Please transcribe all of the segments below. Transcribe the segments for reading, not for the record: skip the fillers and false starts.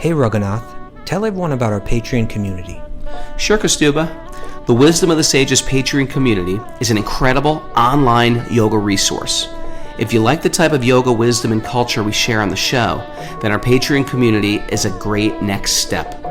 Hey Raghunath, tell everyone about our Patreon community. Sure, Kaustubha. The Wisdom of the Sages Patreon community is an incredible online yoga resource. If you like the type of yoga wisdom and culture we share on the show, then our Patreon community is a great next step.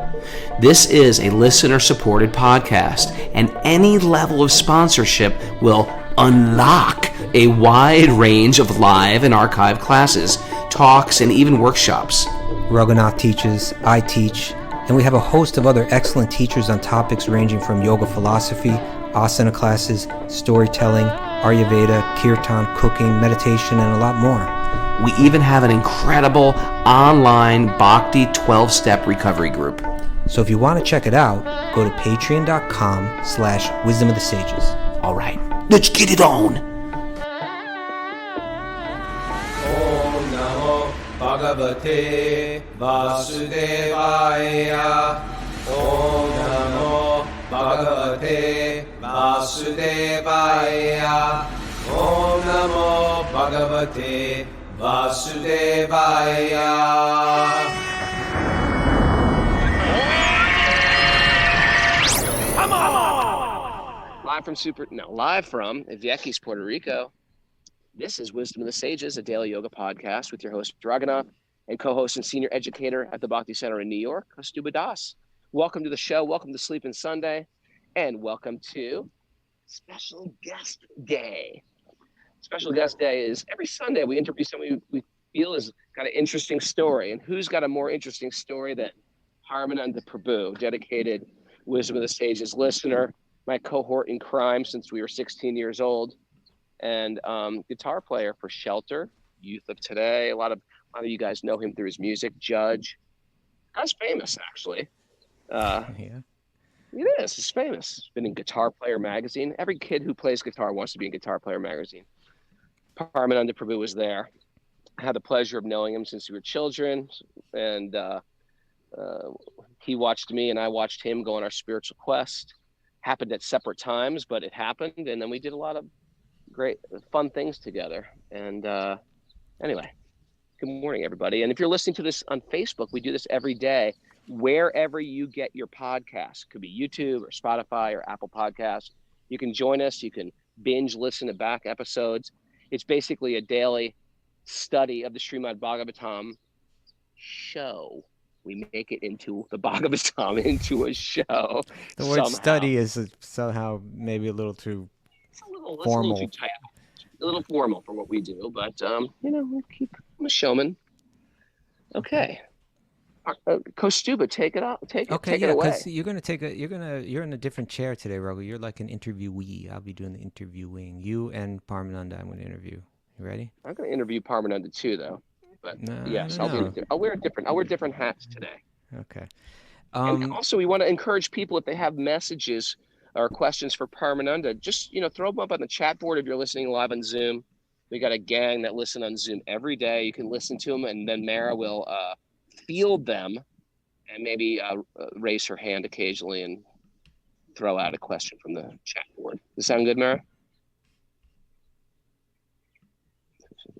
This is a listener-supported podcast, and any level of sponsorship will unlock a wide range of live and archived classes, talks, and even workshops. Raghunath teaches, I teach, and we have a host of other excellent teachers on topics ranging from yoga philosophy, asana classes, storytelling, Ayurveda, kirtan, cooking, meditation, and a lot more. We even have an incredible online Bhakti 12-step recovery group. So if you want to check it out, go to patreon.com/wisdom of the sages. All right, let's get it on. Om Namo Bhagavate Vasudevaya. Om Namo Bhagavate Vasudevaya. Om Namo Bhagavate Vasudevaya. Live from Vieques, Puerto Rico. This is Wisdom of the Sages, a daily yoga podcast with your host Raghunath and co-host and senior educator at the Bhakti Center in New York, Kaustubha Das. Welcome to the show. Welcome to Sleeping Sunday, and welcome to Special Guest Day. Special Guest Day is every Sunday we interview somebody we feel has got an interesting story, and who's got a more interesting story than Paramananda Prabhu, dedicated Wisdom of the Sages listener, my cohort in crime since we were 16 years old, and guitar player for Shelter, Youth of Today. A lot of you guys know him through his music. Judge, guy's famous actually. Yeah, it is. He's famous. He's been in Guitar Player magazine. Every kid who plays guitar wants to be in Guitar Player magazine. Paramananda Prabhu was there. I had the pleasure of knowing him since we were children, and he watched me and I watched him go on our spiritual quest. Happened at separate times, but it happened, and then we did a lot of great fun things together. And anyway, good morning everybody. And if you're listening to this on Facebook, we do this every day wherever you get your podcasts. Could be YouTube or Spotify or Apple Podcasts. You can join us. You can binge listen to back episodes. It's basically a daily study of the Srimad Bhagavatam show. We make it into the Bhagavatam into a show. the word somehow. study is somehow maybe a little too formal. A little too tight, a little formal for what we do, but I'm a showman. Okay, Kaustubha, take it up. Take it away. Because you're in a different chair today, Raghu. You're like an interviewee. I'll be doing the interviewing. You and Paramananda, I'm going to interview. You ready? I'm going to interview Paramananda too, though. But yes, no. I'll wear different hats today. Okay. And also, we want to encourage people, if they have messages or questions for Paramananda, just throw them up on the chat board if you're listening live on Zoom. We got a gang that listen on Zoom every day. You can listen to them, and then Mara will field them and maybe raise her hand occasionally and throw out a question from the chat board. Does that sound good, Mara?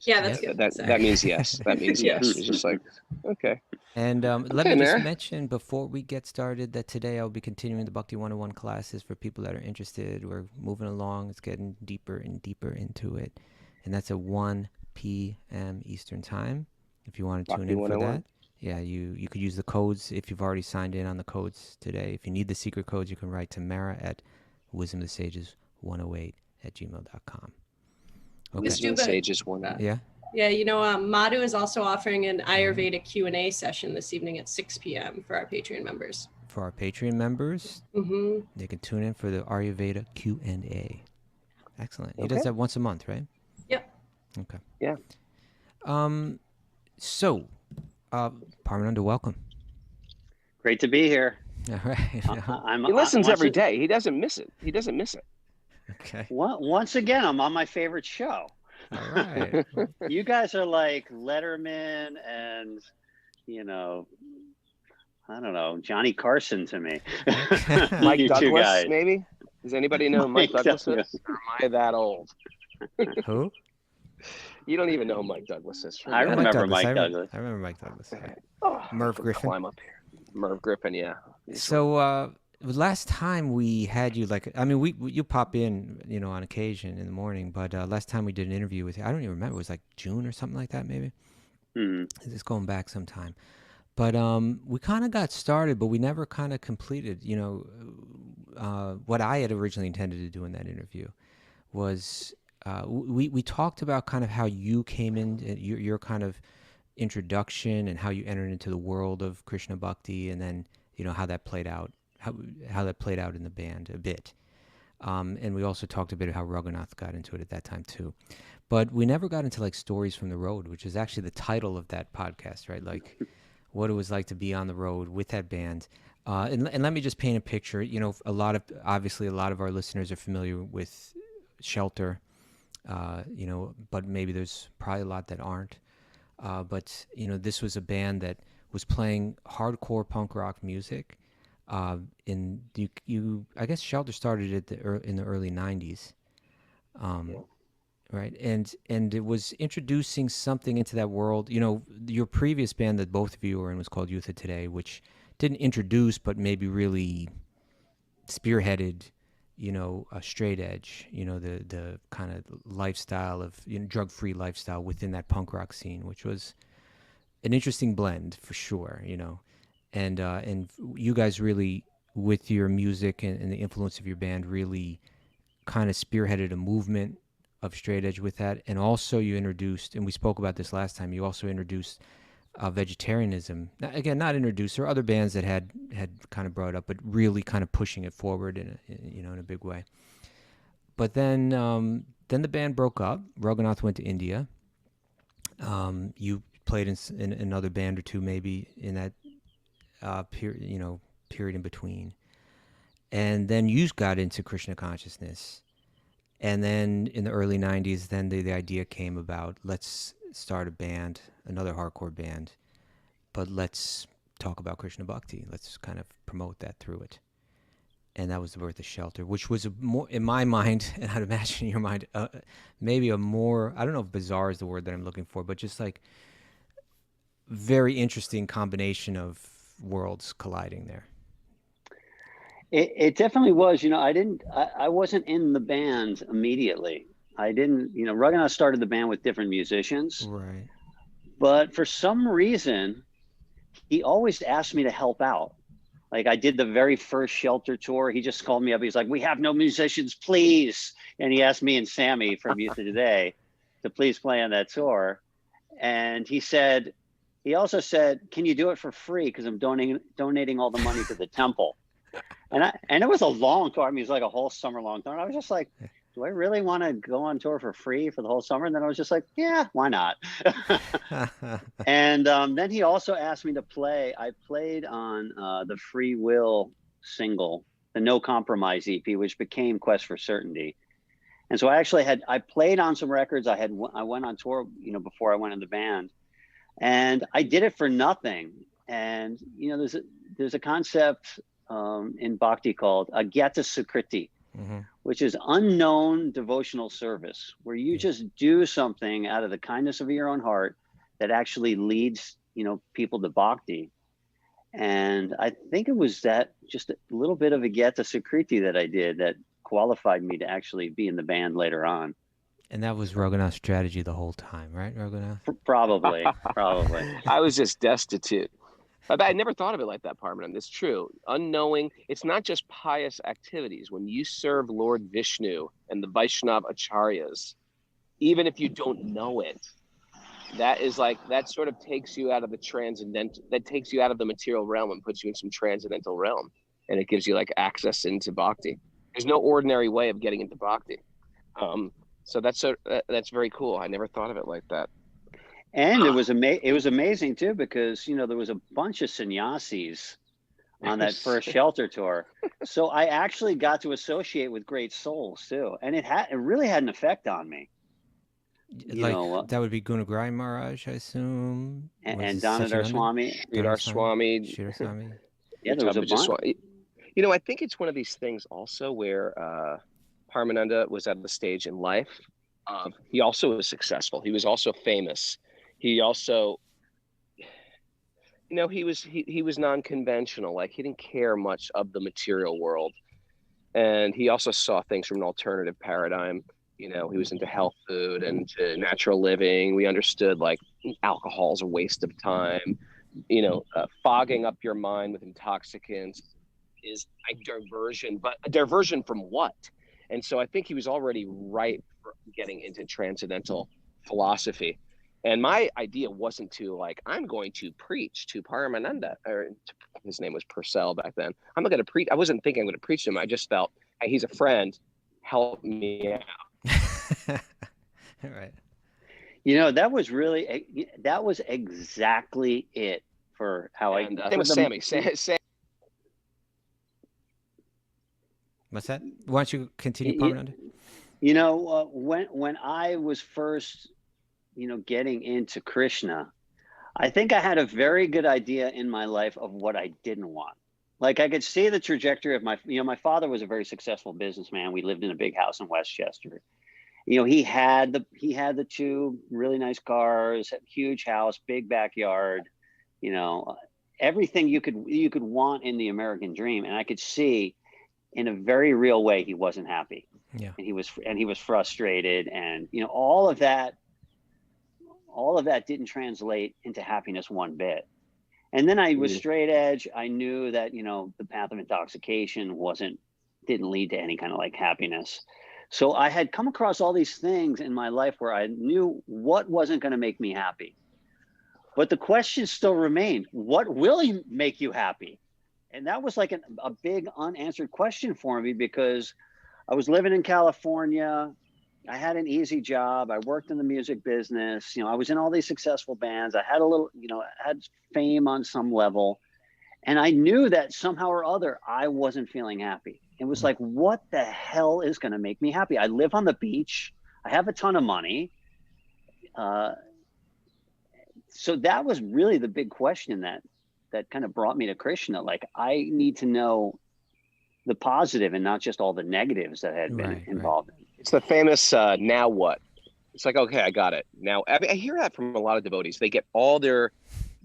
Yeah, that's good. That means yes. That means yes. It's just like, okay. And let me just mention before we get started that today I'll be continuing the Bhakti 101 classes for people that are interested. We're moving along. It's getting deeper and deeper into it. And that's at 1 p.m. Eastern Time. If you want to tune in for that. Yeah, you could use the codes if you've already signed in on the codes today. If you need the secret codes, you can write to Mara at wisdomofthesages108@gmail.com. Okay. Wisdom of the Sages 108. Yeah. Yeah, Madhu is also offering an Ayurveda Q&A session this evening at 6 p.m. for our Patreon members. For our Patreon members, they can tune in for the Ayurveda Q&A. Excellent. He does that once a month, right? Yep. Okay. Yeah. So, Paramananda, welcome. Great to be here. All right. He listens every day. He doesn't miss it. Okay. Once again, I'm on my favorite show. All right. You guys are like Letterman and, I don't know, Johnny Carson to me. Mike You two Douglas, guys. maybe? Does anybody know who Mike Douglas is? Or am I that old? Who? You don't even know who Mike Douglas is. I Forget it. remember Mike Douglas. I remember Mike Douglas. Yeah. Oh, Merv if we Griffin. Climb up here. Merv Griffin, yeah. So last time we had you, like, I mean, you pop in, you know, on occasion in the morning, but last time we did an interview with you, I don't even remember. It was like June or something like that, maybe. It's going back some time. But we kind of got started, but we never kind of completed, you know, what I had originally intended to do in that interview was we talked about kind of how you came in, your kind of introduction and how you entered into the world of Krishna Bhakti, and then, you know, how that played out, how that played out in the band a bit. And we also talked a bit about how Raghunath got into it at that time too. But we never got into like Stories from the Road, which is actually the title of that podcast, right? Like what it was like to be on the road with that band. And let me just paint a picture. You know, obviously a lot of our listeners are familiar with Shelter, you know, but maybe there's probably a lot that aren't. But, you know, this was a band that was playing hardcore punk rock music. I guess Shelter started in the early 90s. Right. And it was introducing something into that world. You know, your previous band that both of you were in was called Youth of Today, which didn't introduce, but maybe really spearheaded, you know, a straight edge, you know, the kind of lifestyle of, you know, drug-free lifestyle within that punk rock scene, which was an interesting blend for sure, you know. And you guys really, with your music and the influence of your band, really kind of spearheaded a movement of straight edge with that. And also you introduced, and we spoke about this last time, you also introduced vegetarianism. Now, again, not introduced, there are other bands that had kind of brought it up, but really kind of pushing it forward in a big way. But then the band broke up. Raghunath went to India. You played in another band or two maybe in that period in between. And then you got into Krishna consciousness. And then in the early 90s, then the idea came about, let's start a band, another hardcore band, but let's talk about Krishna Bhakti. Let's kind of promote that through it. And that was the birth of Shelter, which was more, in my mind, and I'd imagine in your mind, maybe a more, I don't know if bizarre is the word that I'm looking for, but just like very interesting combination of worlds colliding there. It definitely was. You know, I wasn't in the band immediately. I didn't, you know, Raghunath started the band with different musicians. Right. But for some reason, he always asked me to help out. Like I did the very first Shelter tour. He just called me up. He's like, "We have no musicians, please." And he asked me and Sammy from Youth of Today to please play on that tour. And he also said, "Can you do it for free? Because I'm donating all the money to the temple." And it was a long tour. I mean, it was like a whole summer long tour. And I was just like, do I really want to go on tour for free for the whole summer? And then I was just like, yeah, why not? And then he also asked me to play. I played on the Free Will single, the No Compromise EP, which became Quest for Certainty. And so I played on some records. I went on tour, you know, before I went in the band, and I did it for nothing. And, you know, there's a concept in Bhakti called ajnata sukriti, which is unknown devotional service, where you just do something out of the kindness of your own heart that actually leads, you know, people to Bhakti. And I think it was that just a little bit of ajnata sukriti that I did that qualified me to actually be in the band later on. And that was Raghunath's strategy the whole time, right, Raghunath? Probably. I was just destitute. I never thought of it like that, Paramananda. It's true. Unknowing, it's not just pious activities. When you serve Lord Vishnu and the Vaishnava Acharyas, even if you don't know it, that sort of takes you out of the transcendental, that takes you out of the material realm and puts you in some transcendental realm. And it gives you like access into Bhakti. There's no ordinary way of getting into Bhakti. So that's very cool. I never thought of it like that. And it was amazing too, because, you know, there was a bunch of sannyasis on that first Shelter tour. So I actually got to associate with great souls too. And it really had an effect on me. That would be Gunagraj Maharaj, I assume. And Damodar Swami. Sridhar Swami. Yeah, there was a bunch. You know, I think it's one of these things also where Paramananda was at the stage in life He also was successful. He was also famous. He also, he was non-conventional. Like, he didn't care much of the material world. And he also saw things from an alternative paradigm. He was into health food and to natural living. We understood like alcohol is a waste of time. Fogging up your mind with intoxicants is a diversion, but a diversion from what? And so I think he was already ripe for getting into transcendental philosophy. And my idea wasn't to like, I'm going to preach to Paramananda, or his name was Porcell back then. I'm not going to preach. I wasn't thinking I'm going to preach to him. I just felt, hey, he's a friend. Help me out. Right. That was exactly it for how and, I. Same with Sammy. What's that? Why don't you continue, Paramananda? When I was first, getting into Krishna, I think I had a very good idea in my life of what I didn't want. Like, I could see the trajectory of my father was a very successful businessman. We lived in a big house in Westchester. He had the two really nice cars, huge house, big backyard, everything you could want in the American dream. And I could see in a very real way he wasn't happy. Yeah. And he was frustrated, and all of that didn't translate into happiness one bit. And then I was straight edge. I knew that the path of intoxication didn't lead to any kind of like happiness. So I had come across all these things in my life where I knew what wasn't going to make me happy. But the question still remained, what will make you happy? And that was like a big unanswered question for me, because I was living in California. I had an easy job. I worked in the music business. I was in all these successful bands. I had a little, had fame on some level. And I knew that somehow or other, I wasn't feeling happy. It was like, what the hell is going to make me happy? I live on the beach. I have a ton of money. So that was really the big question that kind of brought me to Krishna. Like, I need to know the positive and not just all the negatives that had been involved. Right. It's the famous now what? It's like, okay, I got it. Now, I hear that from a lot of devotees. They get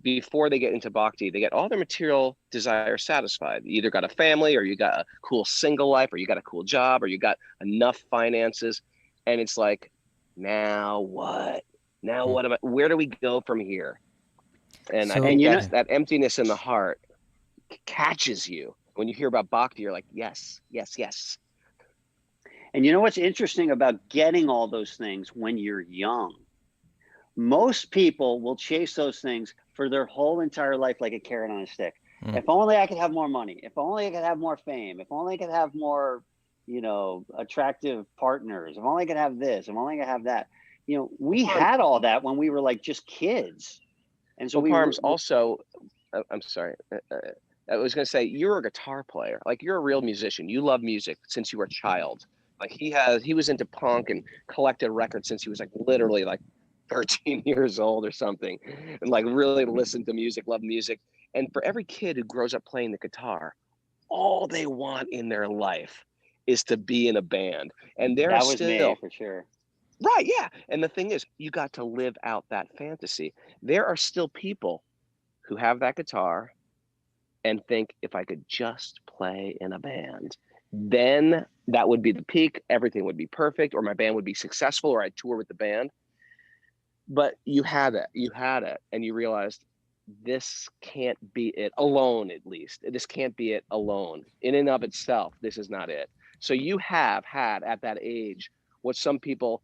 before they get into bhakti, they get all their material desires satisfied. You either got a family, or you got a cool single life, or you got a cool job, or you got enough finances. And it's like, now what? Now what where do we go from here? And I think that emptiness in the heart catches you. When you hear about bhakti, you're like, yes, yes, yes. And what's interesting about getting all those things when you're young? Most people will chase those things for their whole entire life like a carrot on a stick. If only I could have more money. If only I could have more fame. If only I could have more, attractive partners. If only I could have this. If only I could have that. We had all that when we were like just kids. And so also, I'm sorry. I was going to say, you're a guitar player. Like, you're a real musician. You love music since you were a child. Like, he was into punk and collected records since he was like literally like 13 years old or something, and like really listened to music, loved music. And for every kid who grows up playing the guitar, all they want in their life is to be in a band. And that was me for sure. Right, yeah. And the thing is, you got to live out that fantasy. There are still people who have that guitar and think, if I could just play in a band, then that would be the peak. Everything would be perfect, or my band would be successful, or I'd tour with the band. But you had it, and you realized this can't be it alone. At least this can't be it alone. In and of itself, this is not it. So you have had at that age what some people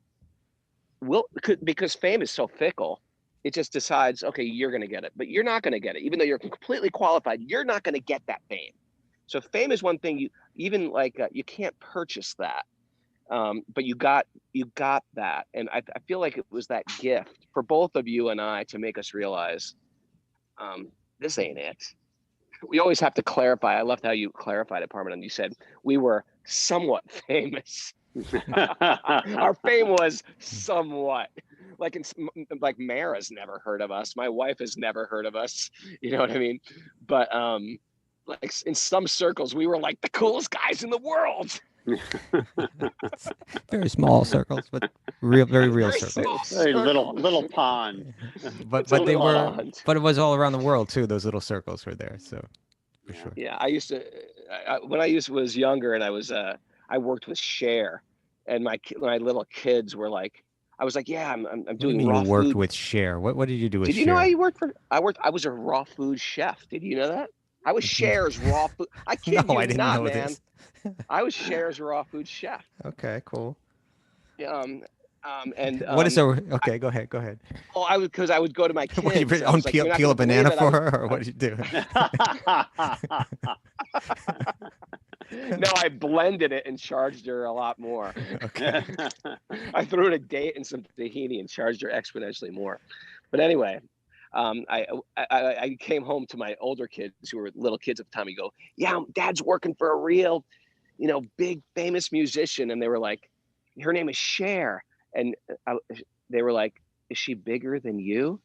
because fame is so fickle. It just decides, okay, you're going to get it, but you're not going to get it. Even though you're completely qualified, you're not going to get that fame. So fame is one thing. You can't purchase that. But you got that. And I feel like it was that gift for both of you and I to make us realize, this ain't it. We always have to clarify. I loved how you clarified it, Parmanand. You said we were somewhat famous. Our fame was somewhat. Like Mara's never heard of us. My wife has never heard of us. You know what I mean? But like in some circles, we were like the coolest guys in the world. It's very small circles, but very real Very circles. small Very circle. little pond. But It's a they little were, pond. but it was all around the world too. Those little circles were there, so for Yeah. sure. Yeah, I used to when I was younger and I worked with Cher, and my little kids were like, I was like, yeah, I'm What do you doing mean you raw worked food. with Cher? What did you do with Did you know Cher? I worked for I was a raw food chef. Did you know that? I was Cher's raw food. I No, kid you I didn't not, know man. this. I was Cher's raw food chef. Okay, cool. Um, and What is a? Okay, go ahead. Go ahead. oh, because I would go to my What you kids. I on was like, you're not peel gonna a believe banana it. for her, or what did you do? No, I blended it and charged her a lot more. Okay. I threw in a date and some tahini and charged her exponentially more. But anyway, I came home to my older kids who were little kids at the time. We go, yeah, Dad's working for a real, big famous musician, and they were like, her name is Cher, and they were like, is she bigger than you?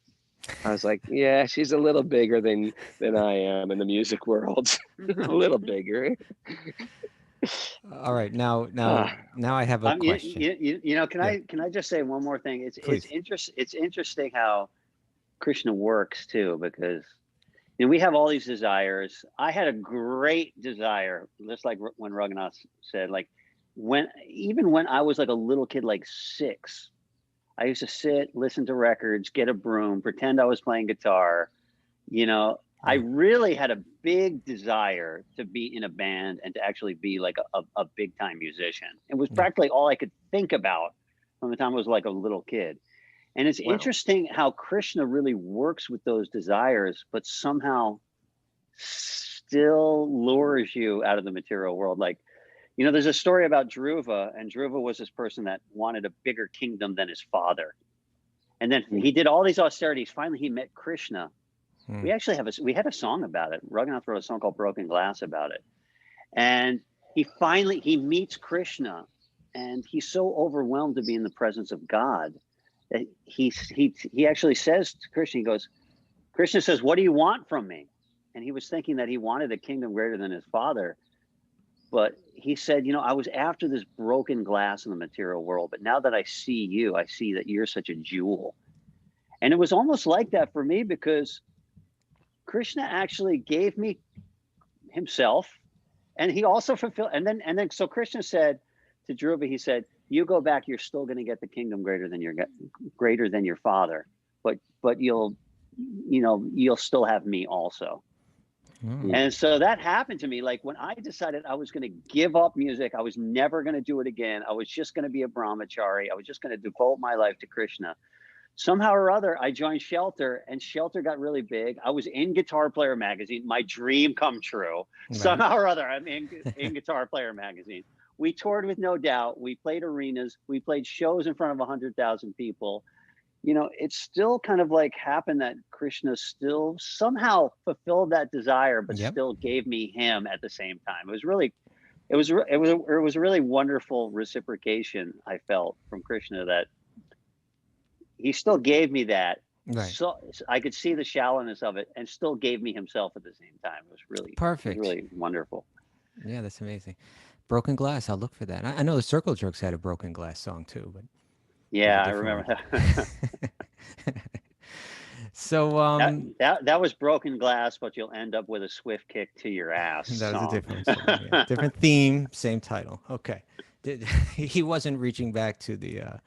I was like, yeah, she's a little bigger than I am in the music world, a little bigger. All right, now Ah, I have a You, question. can Yeah. I just say one more thing? Please. It's interesting how Krishna works too, because we have all these desires. I had a great desire, just like when Raghunath said, like even when I was like a little kid, like 6, I used to sit, listen to records, get a broom, pretend I was playing guitar. I really had a big desire to be in a band and to actually be like a big time musician. It was practically all I could think about from the time I was like a little kid. And it's Wow. interesting how Krishna really works with those desires, but somehow still lures you out of the material world. Like, there's a story about Dhruva, and Dhruva was this person that wanted a bigger kingdom than his father. And then he did all these austerities. Finally, he met Krishna. We actually we had a song about it. Raghunath wrote a song called Broken Glass about it. And he meets Krishna, and he's so overwhelmed to be in the presence of God that he actually says to Krishna, he goes, Krishna says, what do you want from me? And he was thinking that he wanted a kingdom greater than his father. But he said, I was after this broken glass in the material world, but now that I see you, I see that you're such a jewel. And it was almost like that for me, because Krishna actually gave me himself, and he also fulfilled. And then, so Krishna said to Dhruva, he said, you go back, you're still going to get the kingdom greater than your father, but you'll still have me also. And so that happened to me. Like when I decided I was going to give up music, I was never going to do it again. I was just going to be a brahmachari. I was just going to devote my life to Krishna. Somehow or other, I joined Shelter, and Shelter got really big. I was in Guitar Player magazine. My dream come true. Right. Somehow or other, I'm in Guitar Player magazine. We toured with No Doubt. We played arenas. We played shows in front of 100,000 people. It's still kind of like happened that Krishna still somehow fulfilled that desire, but still gave me him at the same time. It was a really wonderful reciprocation I felt from Krishna, that he still gave me that. Right. So I could see the shallowness of it, and still gave me himself at the same time. It was really perfect. It was really wonderful. Yeah, that's amazing. Broken Glass, I'll look for that. I know the Circle Jerks had a Broken Glass song too, but yeah, I remember that. So that was Broken Glass, but you'll end up with a swift kick to your ass. That was a different song. Yeah. Different theme, same title. Okay, he wasn't reaching back to the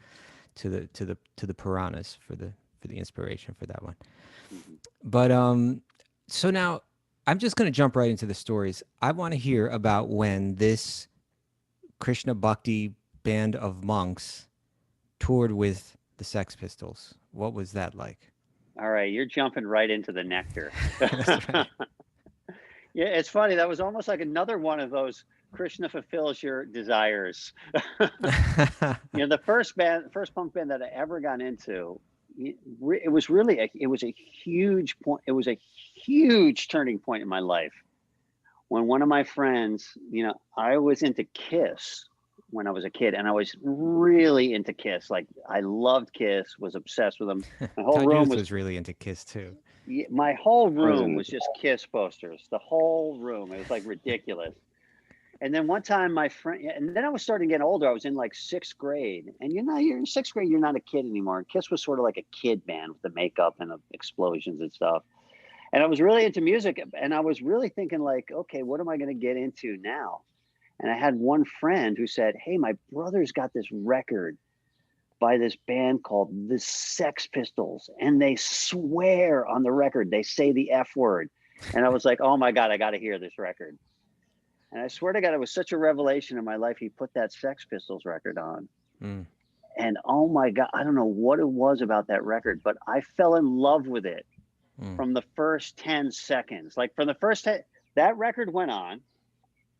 Puranas for the inspiration for that one. But so now I'm just going to jump right into the stories. I want to hear about when this Krishna Bhakti band of monks toured with the Sex Pistols. What was that like? All right, you're jumping right into the nectar. That's right. Yeah, it's funny. That was almost like another one of those Krishna fulfills your desires. The first punk band that I ever got into, it was a huge point. It was a huge turning point in my life when one of my friends, I was into Kiss when I was a kid, and I was really into Kiss. Like I loved Kiss, was obsessed with them. My whole room was really into Kiss too. My whole room was just Kiss posters. The whole room. It was like ridiculous. And then one time my friend, and then I was starting to get older. I was in like 6th grade, and you're in 6th grade, you're not a kid anymore. Kiss was sort of like a kid band with the makeup and the explosions and stuff. And I was really into music, and I was really thinking like, okay, what am I going to get into now? And I had one friend who said, hey, my brother's got this record by this band called the Sex Pistols, and they swear on the record, they say the F word. And I was like, oh my God, I got to hear this record. And I swear to God, it was such a revelation in my life. He put that Sex Pistols record on. And oh my God, I don't know what it was about that record, but I fell in love with it from the first 10 seconds. Like from the first 10, that record went on,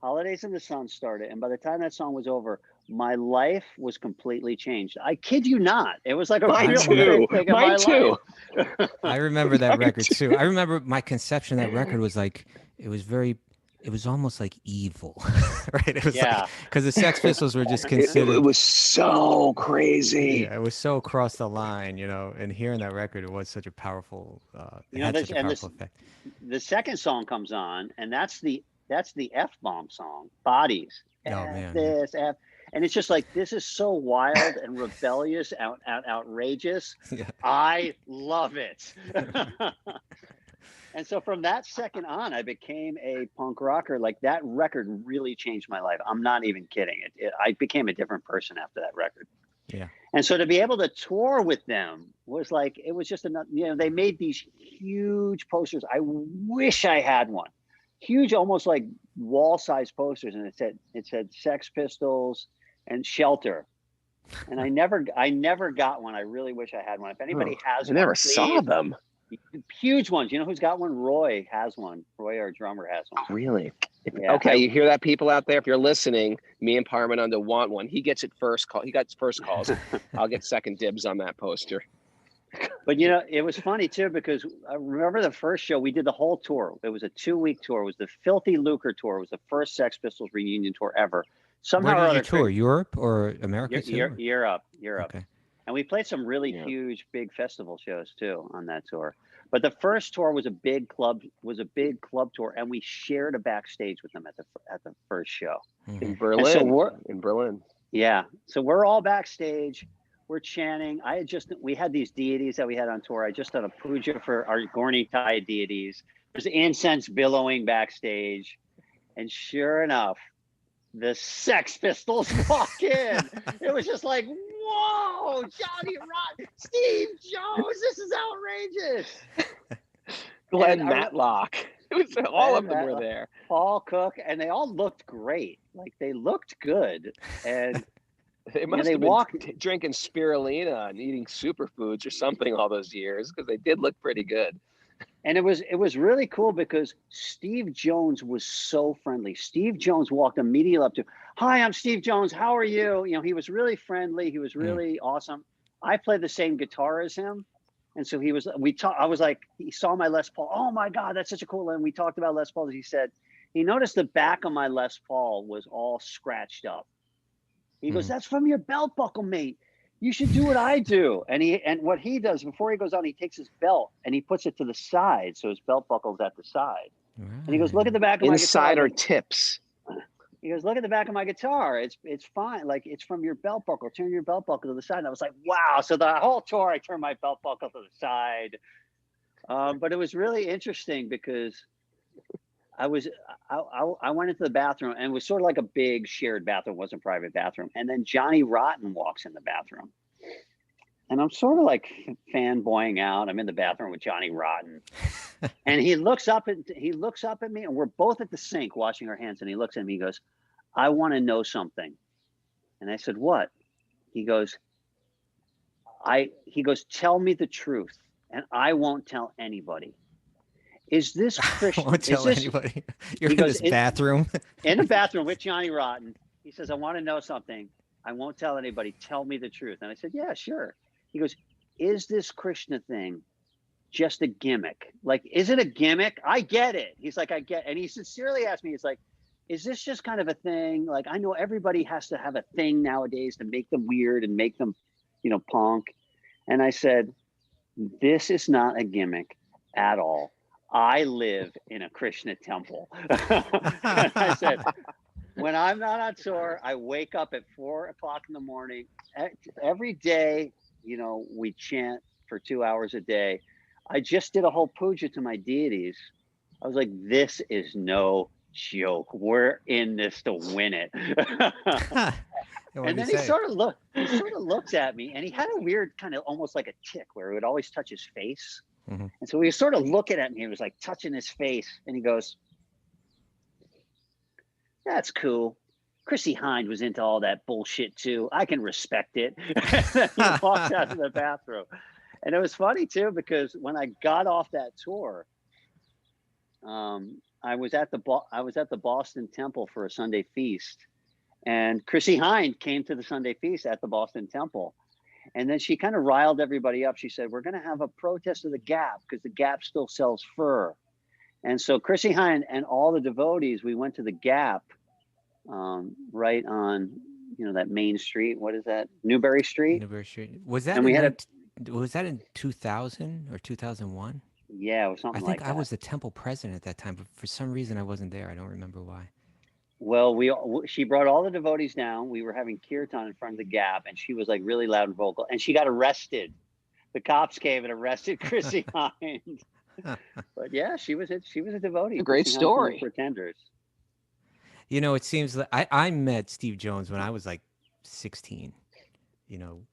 Holidays in the Sun started. And by the time that song was over, my life was completely changed. I kid you not. It was like a real big thing in my life. I remember that record too. I remember my conception of that record was like, it was almost like evil, right? It was like, because the Sex Pistols were just considered. It was so crazy. Yeah, it was so across the line, and hearing that record, it was such a powerful, such a powerful effect. The second song comes on, and that's the F-bomb song, Bodies. Oh, man. This F. And it's just like, this is so wild and rebellious, outrageous. Yeah. I love it. And so from that second on, I became a punk rocker. Like that record really changed my life. I'm not even kidding. I became a different person after that record. Yeah. And so to be able to tour with them was like, it was just another, they made these huge posters. I wish I had one. Huge, almost like wall-sized posters. And it said Sex Pistols and Shelter. And I never got one. I really wish I had one. If anybody has one, I never saw them. Huge ones. You know who's got one? Roy has one. Roy, our drummer, has one. Really? Yeah. Okay, you hear that, people out there? If you're listening, me and Paramananda want one. He gets it first call. He got first calls. I'll get second dibs on that poster. But it was funny too, because I remember the first show we did the whole tour. It was a 2-week tour. It was the Filthy Lucre tour. It was the first Sex Pistols reunion tour ever. Somehow Where did you tour? Europe or America too? Europe. Okay. And we played some really huge, big festival shows too on that tour. But the first tour was a big club tour, and we shared a backstage with them at the first show in Berlin. In Berlin. Yeah. So we're all backstage. We're chanting. We had these deities that we had on tour. I just done a puja for our Gornitai deities. There's incense billowing backstage, and sure enough, the Sex Pistols walk in. It was just like, whoa, Jonny Rotten, Steve Jones, this is outrageous. Glenn Matlock. It was all of them were there. Paul Cook, and they all looked great. Like they looked good. And they must have been drinking spirulina and eating superfoods or something all those years, because they did look pretty good. And it was really cool because Steve Jones was so friendly. Steve Jones walked immediately up to, hi, I'm Steve Jones. How are you? He was really friendly. He was really awesome. I played the same guitar as him. And so I was like, he saw my Les Paul. Oh my God, that's such a cool. And we talked about Les Paul. He said, he noticed the back of my Les Paul was all scratched up. He goes, that's from your belt buckle, mate. You should do what I do. And what he does before he goes on, he takes his belt and he puts it to the side. So his belt buckle's at the side. Right. And he goes, look at the back of my guitar. Inside are tips. He goes, look at the back of my guitar. It's fine. Like, it's from your belt buckle. Turn your belt buckle to the side. And I was like, wow. So the whole tour, I turned my belt buckle to the side. But it was really interesting because I went into the bathroom, and it was sort of like a big shared bathroom. It wasn't a private bathroom. And then Jonny Rotten walks in the bathroom. And I'm sort of like fanboying out. I'm in the bathroom with Jonny Rotten. And he looks up at me, and we're both at the sink washing our hands. And he looks at me, he goes, I want to know something. And I said, what? He goes, tell me the truth, and I won't tell anybody. Is this Christian? I won't tell anybody. You're in this bathroom. In the bathroom with Jonny Rotten. He says, I want to know something. I won't tell anybody. Tell me the truth. And I said, yeah, sure. He goes, is this Krishna thing just a gimmick? Like, is it a gimmick? I get it. He's like, I get it. And he sincerely asked me, he's like, is this just kind of a thing? Like, I know everybody has to have a thing nowadays to make them weird and make them, punk. And I said, this is not a gimmick at all. I live in a Krishna temple. And I said, when I'm not on tour, I wake up at 4 o'clock in the morning. Every day, we chant for 2 hours a day. I just did a whole puja to my deities. I was like, this is no joke. We're in this to win it. And then he sort of looks at me, and he had a weird kind of almost like a tick where he would always touch his face. Mm-hmm. And so he was sort of looking at me. He was like touching his face, and he goes, "That's cool. Chrissie Hynde was into all that bullshit too. I can respect it." And then he walked out of the bathroom. And it was funny too, because when I got off that tour, I was at the Boston Temple for a Sunday feast, and Chrissie Hynde came to the Sunday feast at the Boston Temple. And then she kind of riled everybody up. She said, "We're going to have a protest of the Gap because the Gap still sells fur." And so Chrissie Hynde and all the devotees, we went to the Gap, right on, that main street. What is that? Newbury Street. Newbury Street. Was that? And we had was that in 2000 or 2001? Yeah, it was something like that. I think I was the temple president at that time, but for some reason I wasn't there. I don't remember why. Well, she brought all the devotees down. We were having kirtan in front of the Gap, and she was like really loud and vocal, and she got arrested. The cops came and arrested Chrissie Hynde. But yeah, she was a devotee. A great story. Pretenders. It seems like I met Steve Jones when I was like 16.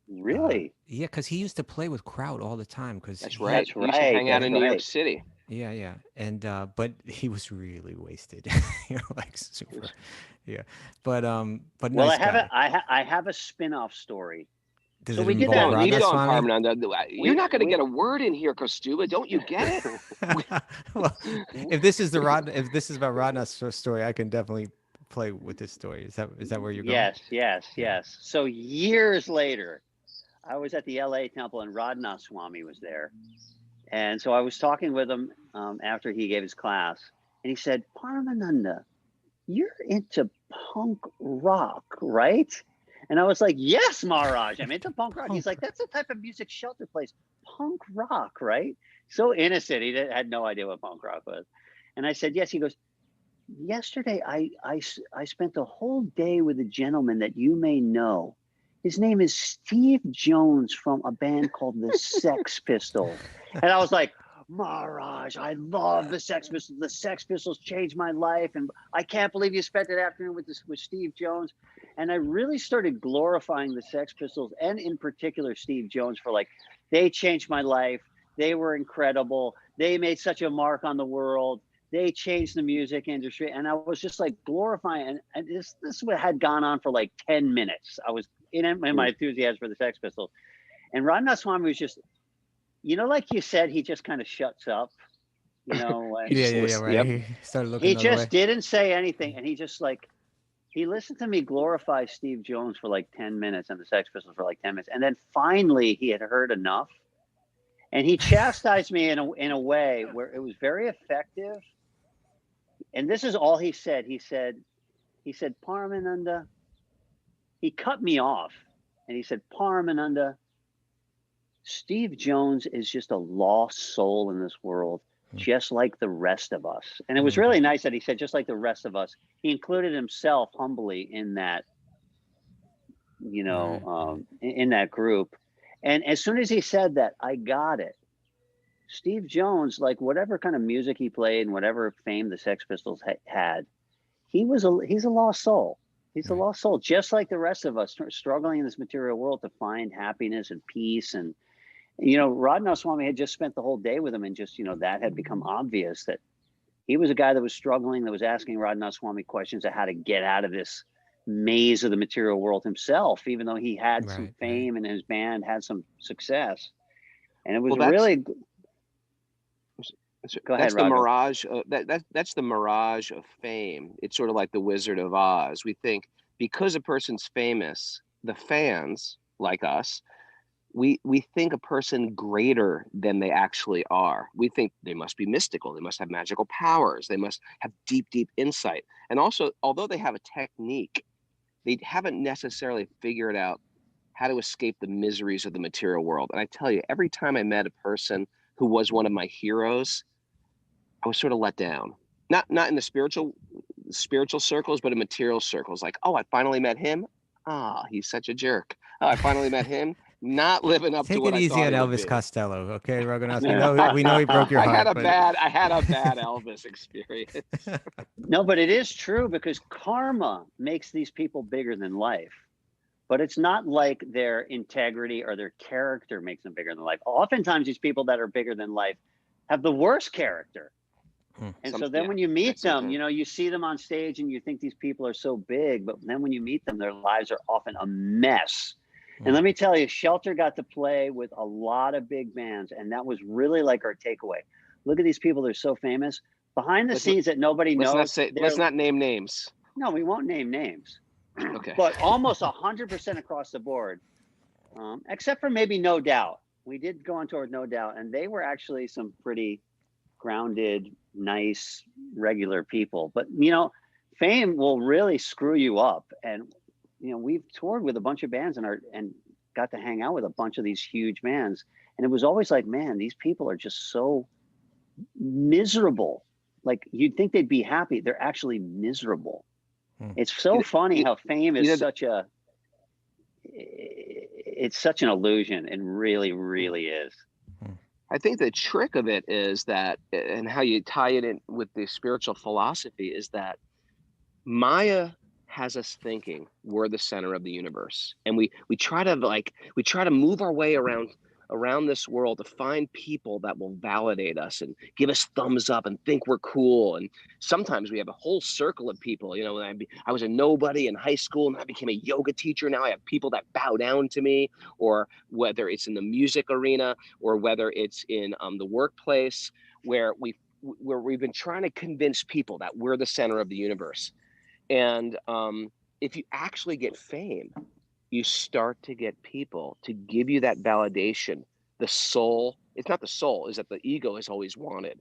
Really? Yeah, because he used to play with Kraut all the time. That's right. He used to hang out in New York City. Yeah, and but he was really wasted, like super. Yeah, but well, nice I have a spin-off story. Does so it we did involve that. Lead on, Paramananda. You're not going to get a word in here, Kaustubha. Don't you get it? Well, if this is about Raghunath's story, I can definitely play with this story. Is that where you're going? Yes. So years later, I was at the LA temple and Raghunath Swami was there. And so I was talking with him after he gave his class, and he said, "Paramananda, you're into punk rock, right?" And I was like, "Yes, Maharaj, I'm into punk rock." He's like, "That's the type of music Shelter plays, punk rock, right?" So innocent. He had no idea what punk rock was. And I said, "Yes." He goes, "Yesterday, I spent the whole day with a gentleman that you may know. His name is Steve Jones from a band called the Sex Pistols." And I was like, "Maharaj, I love the Sex Pistols. The Sex Pistols changed my life. And I can't believe you spent that afternoon with Steve Jones." And I really started glorifying the Sex Pistols, and in particular, Steve Jones, for they changed my life. They were incredible. They made such a mark on the world. They changed the music industry. And I was just glorifying. And this had gone on for 10 minutes. I was in my enthusiasm for the Sex Pistols. And Raghunath Swami was just, like you said, he just kind of shuts up, Yeah, right. Yep. He started looking. He just didn't say anything, and he just he listened to me glorify Steve Jones for 10 minutes and the Sex Pistols for 10 minutes, and then finally he had heard enough, and he chastised me in a way where it was very effective. And this is all he said. He said, "Paramananda," he cut me off, and he said, "Paramananda, Steve Jones is just a lost soul in this world, just like the rest of us." And it was really nice that he said, "just like the rest of us." He included himself humbly in that, in that group. And as soon as he said that, I got it. Steve Jones, whatever kind of music he played and whatever fame the Sex Pistols had, he's a lost soul. He's a lost soul, just like the rest of us, struggling in this material world to find happiness and peace. And Raghunath Swami had just spent the whole day with him, and just that had become obvious that he was a guy that was struggling, that was asking Raghunath Swami questions of how to get out of this maze of the material world himself, even though he had some fame and his band had some success. And it was Go ahead, that's the mirage. That's the mirage of fame. It's sort of like the Wizard of Oz. We think because a person's famous, the fans like us, we think a person greater than they actually are. We think they must be mystical. They must have magical powers. They must have deep, deep insight. And also, although they have a technique, they haven't necessarily figured out how to escape the miseries of the material world. And I tell you, every time I met a person who was one of my heroes, I was sort of let down. Not in the spiritual spiritual circles, but in material circles. Like, oh, I finally met him. Ah, he's such a jerk. Oh, I finally met him. Not living up to Take what it I easy thought on he would Elvis be. Costello, okay, Raghunath? We know he broke your I had heart, a but bad Elvis experience. No, but it is true because karma makes these people bigger than life. But it's not like their integrity or their character makes them bigger than life. Oftentimes, these people that are bigger than life have the worst character. And so then when you meet them, you know, you see them on stage and you think these people are so big, but then when you meet them, their lives are often a mess. And let me tell you, Shelter got to play with a lot of big bands, and that was really like our takeaway. Look at these people, they're so famous. Behind the scenes that nobody knows. Let's not name names. No, we won't name names. Okay. But almost 100% across the board, except for maybe No Doubt. We did go on tour with No Doubt, and they were actually some pretty grounded, nice, regular people. But, you know, fame will really screw you up. And, you know, we've toured with a bunch of bands and got to hang out with a bunch of these huge bands. And it was always like, man, these people are just so miserable. Like, you'd think they'd be happy. They're actually miserable. It's so funny how fame is it's such an illusion. It really, really is. I think the trick of it is that, and how you tie it in with the spiritual philosophy, is that Maya has us thinking we're the center of the universe, and we try to move our way around this world to find people that will validate us and give us thumbs up and think we're cool. And sometimes we have a whole circle of people. You know, I was a nobody in high school and I became a yoga teacher. Now I have people that bow down to me, or whether it's in the music arena or whether it's in the workplace, where we've been trying to convince people that we're the center of the universe. And if you actually get fame, you start to get people to give you that validation. The soul, it's not the soul, is that the ego has always wanted.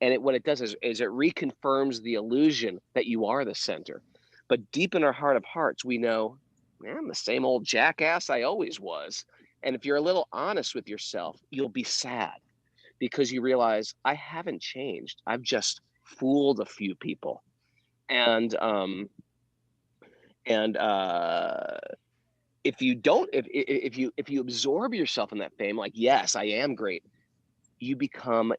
And what it does is it reconfirms the illusion that you are the center. But deep in our heart of hearts, we know, man, I'm the same old jackass I always was. And if you're a little honest with yourself, you'll be sad because you realize I haven't changed. I've just fooled a few people. And if you don't, if you absorb yourself in that fame, like, yes, I am great, you become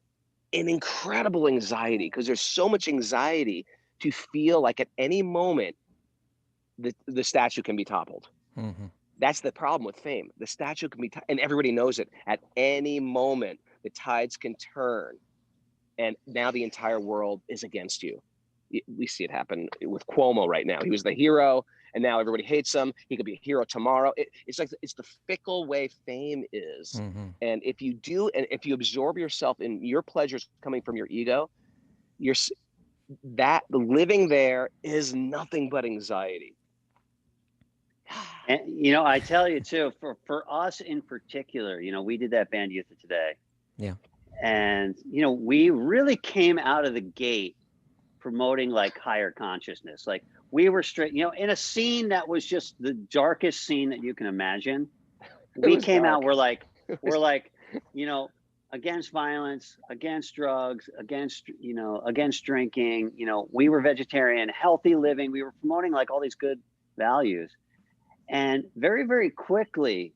an incredible anxiety, because there's so much anxiety to feel like at any moment the statue can be toppled. That's the problem with fame. The statue can be, and everybody knows it. At any moment, the tides can turn, and now the entire world is against you. We see it happen with Cuomo right now. He was the hero, and now everybody hates him. He could be a hero tomorrow. It's the fickle way fame is. And if you absorb yourself in your pleasures coming from your ego, that living there is nothing but anxiety. And, you know, I tell you too, for us in particular, you know, we did that band Youth of Today. Yeah. And, you know, we really came out of the gate promoting like higher consciousness. Like, we were straight, you know, in a scene that was just the darkest scene that you can imagine. We came out, we're like, you know, against violence, against drugs, against drinking, you know, we were vegetarian, healthy living. We were promoting like all these good values. And very, very quickly,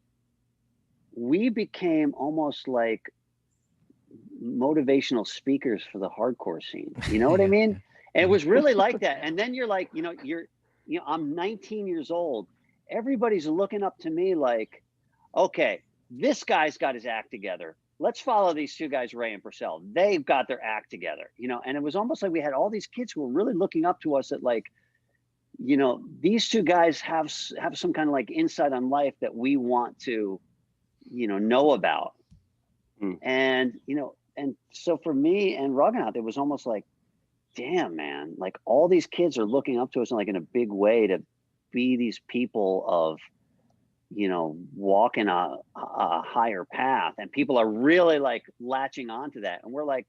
we became almost like motivational speakers for the hardcore scene. You know what I mean? And it was really like that. And then you're like, you know, I'm 19 years old. Everybody's looking up to me like, okay, this guy's got his act together. Let's follow these two guys, Ray and Porcell. They've got their act together, you know? And it was almost like we had all these kids who were really looking up to us that like, you know, these two guys have some kind of like insight on life that we want to, you know about. And, you know, and so for me and Raghunath, it was almost like, damn, man, like all these kids are looking up to us like in a big way to be these people of, you know, walking a higher path. And people are really like latching onto that. And we're like,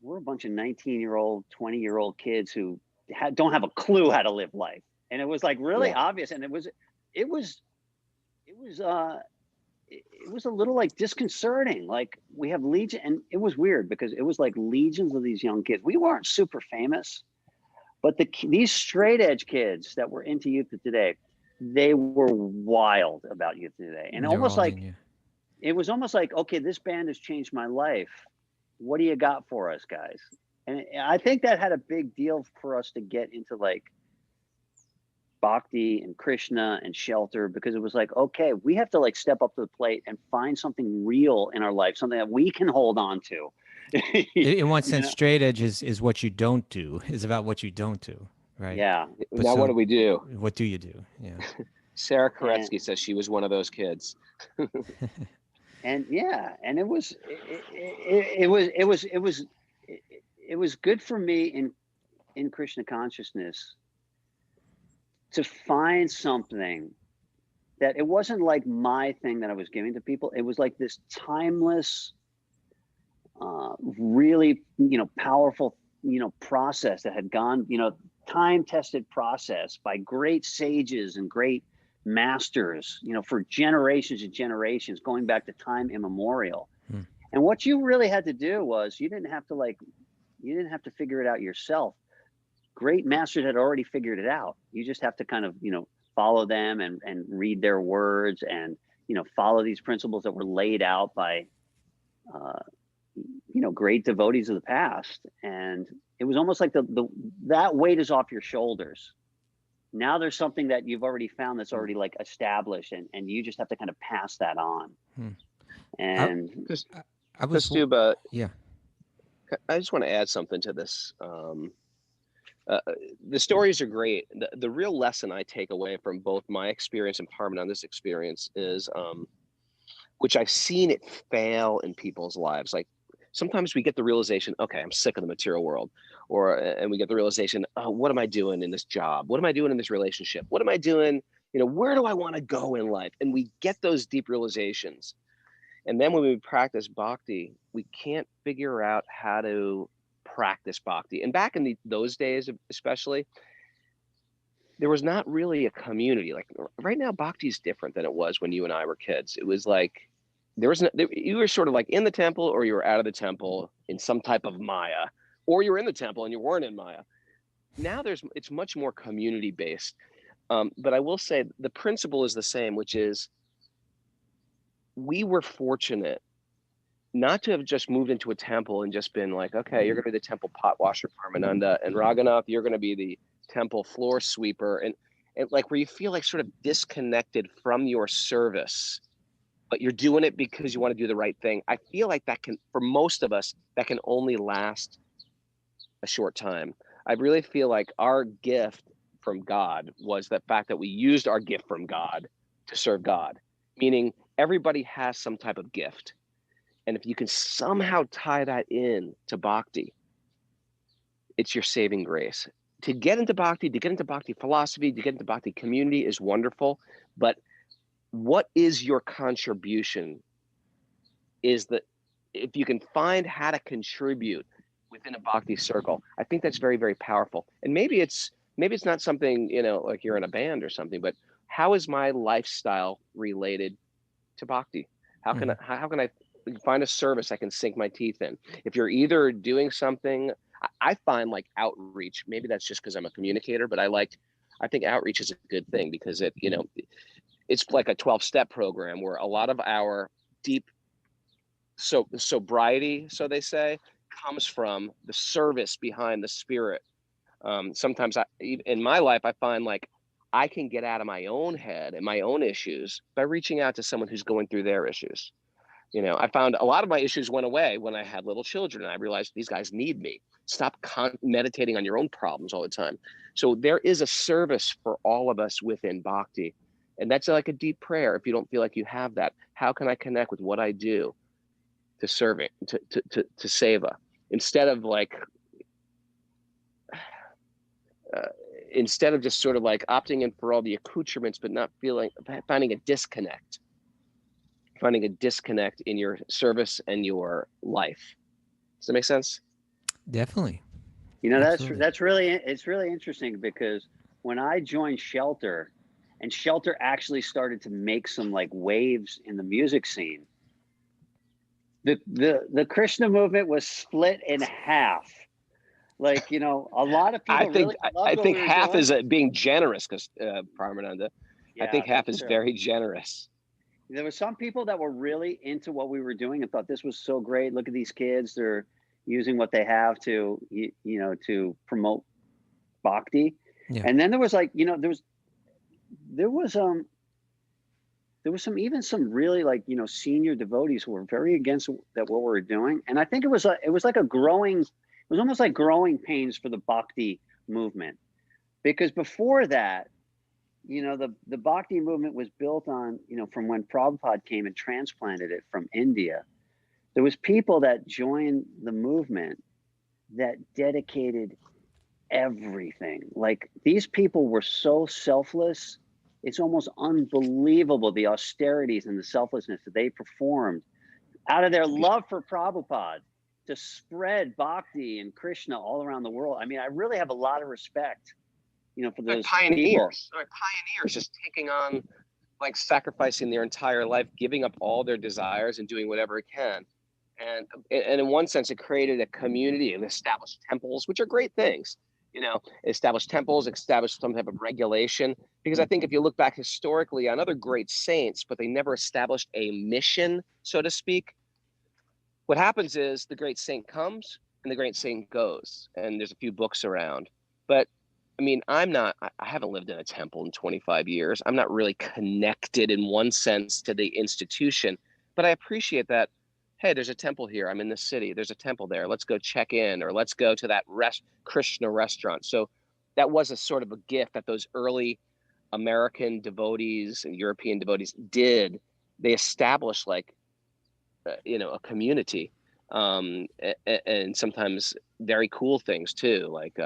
we're a bunch of 19-year-old, 20-year-old kids who don't have a clue how to live life. And it was like really obvious. And it was a little like disconcerting. Like, we have legion, and it was weird because it was like legions of these young kids. We weren't super famous, But these straight edge kids that were into Youth of Today, they were wild about Youth of Today. And almost like, it was almost like, okay, this band has changed my life. What do you got for us, guys? And I think that had a big deal for us to get into like Bhakti and Krishna and Shelter, because it was like, okay, we have to like step up to the plate and find something real in our life, something that we can hold on to. In one sense, straight edge is what you don't do, is about what you don't do, right? Yeah. But now, so what do we do? What do you do? Yeah. Sarah Koretsky says she was one of those kids. And yeah, and it was good for me in Krishna consciousness to find something that it wasn't like my thing that I was giving to people. It was like this timeless, really, powerful, process that had gone, time-tested process by great sages and great masters, for generations and generations, going back to time immemorial. And what you really had to do was you didn't have to figure it out yourself. Great masters had already figured it out. You just have to kind of, follow them and read their words and, follow these principles that were laid out by, great devotees of the past. And it was almost like that weight is off your shoulders. Now there's something that you've already found that's already like established, and you just have to kind of pass that on. And Kaustubha, yeah, I just want to add something to this. The stories are great. The real lesson I take away from both my experience and Paramananda's experience is, which I've seen it fail in people's lives. Like sometimes we get the realization, okay, I'm sick of the material world, and we get the realization, oh, what am I doing in this job? What am I doing in this relationship? What am I doing? Where do I want to go in life? And we get those deep realizations. And then when we practice bhakti, we can't figure out how to practice bhakti. And back in those days, especially, there was not really a community. Like right now, bhakti is different than it was when you and I were kids. It was like, you were sort of like in the temple, or you were out of the temple in some type of Maya, or you were in the temple and you weren't in Maya. Now it's much more community based. But I will say the principle is the same, which is we were fortunate not to have just moved into a temple and just been like, okay, you're going to be the temple pot washer, Paramananda, and Raghunath, you're going to be the temple floor sweeper, and like where you feel like sort of disconnected from your service, but you're doing it because you want to do the right thing. I feel like that can, for most of us, that can only last a short time. I really feel like our gift from God was the fact that we used our gift from God to serve God, meaning everybody has some type of gift. And if you can somehow tie that in to bhakti, it's your saving grace. To get into bhakti philosophy, to get into bhakti community is wonderful. But what is your contribution is that if you can find how to contribute within a bhakti circle, I think that's very, very powerful. And maybe it's not something, like you're in a band or something, but how is my lifestyle related to bhakti? How can I find a service I can sink my teeth in? If you're either doing something, I find like outreach, maybe that's just because I'm a communicator, but I think outreach is a good thing because it's like a 12-step program where a lot of our deep sobriety, so they say, comes from the service behind the spirit. Sometimes in my life, I find like I can get out of my own head and my own issues by reaching out to someone who's going through their issues. I found a lot of my issues went away when I had little children, and I realized these guys need me. Stop meditating on your own problems all the time. So there is a service for all of us within bhakti. And that's like a deep prayer. If you don't feel like you have that, how can I connect with what I do to serving, to seva? Instead of like, instead of just sort of like opting in for all the accoutrements, but not finding a disconnect in your service and your life. Does that make sense? Definitely. That's really interesting, because when I joined Shelter, and Shelter actually started to make some like waves in the music scene, the Krishna movement was split in half. Like, a lot of people really loved I what think we were half doing. is being generous, because Paramananda. I think half That's is true. very generous. There were some people that were really into what we were doing and thought this was so great. Look at these kids; they're using what they have to, to promote bhakti. Yeah. And then there was like, there was some really like, senior devotees who were very against what we were doing. And I think it was almost like growing pains for the bhakti movement, because before that, the bhakti movement was built on, from when Prabhupada came and transplanted it from India. There was people that joined the movement that dedicated everything. Like, these people were so selfless. It's almost unbelievable, the austerities and the selflessness that they performed out of their love for Prabhupada to spread bhakti and Krishna all around the world. I mean, I really have a lot of respect, for those pioneers. They're pioneers, just taking on, like, sacrificing their entire life, giving up all their desires and doing whatever it can. And in one sense, it created a community and established temples, which are great things. Established temples, established some type of regulation. Because I think if you look back historically on other great saints, but they never established a mission, so to speak, what happens is the great saint comes and the great saint goes. And there's a few books around. But I mean, I haven't lived in a temple in 25 years. I'm not really connected in one sense to the institution, but I appreciate that. Hey, there's a temple here. I'm in the city. There's a temple there. Let's go check in, or let's go to that Krishna restaurant. So that was a sort of a gift that those early American devotees and European devotees did. They established like, a community, and sometimes very cool things too, like,